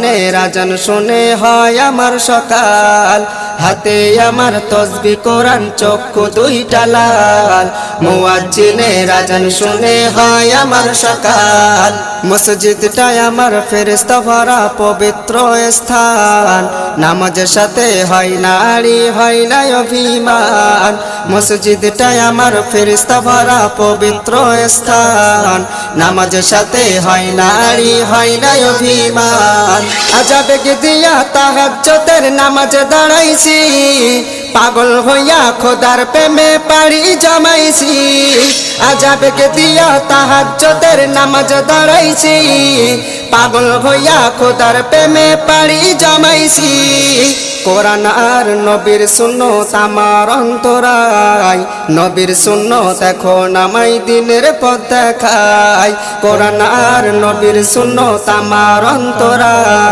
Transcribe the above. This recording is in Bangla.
মুয়াজ্জিনের আজান শুনে হয় আমার সকাল, হাতে আমার তসবিহ কোরআন চক্ষু দুইটা লাল। মুয়াজ্জিনের আজান শুনে হয় আমার সকাল, মসজিদটাই আমার ফেরেশতা ভরা পবিত্র স্থান। নামাজের সাথে হয় নারী হয় না অভিমান, মসজিদটাই আমার ফেরেশতা ভরা পবিত্র স্থান। নামাজের সাথে হয় নারী হয় না অভিমান। আজাবেগে দিয়া তাহাজ্জুদের নামাজে দাঁড়াইছি, পাগল হইয়া খোদার প্রেমে পাড়ি জমাইছি। আজাবেগে দিয়া তাহাজ্জুদের নামাজে দাঁড়াইছি, পাগল হইয়া খোদার প্রেমে পাড়ি জমাইছি। কোরআন আর নবীর সুন্নত আমার অন্তরায়, নবীর সুন্নত এখন আমায় দিনের পথ দেখায়। কোরআন আর নবীর সুন্নত আমার অন্তরায়।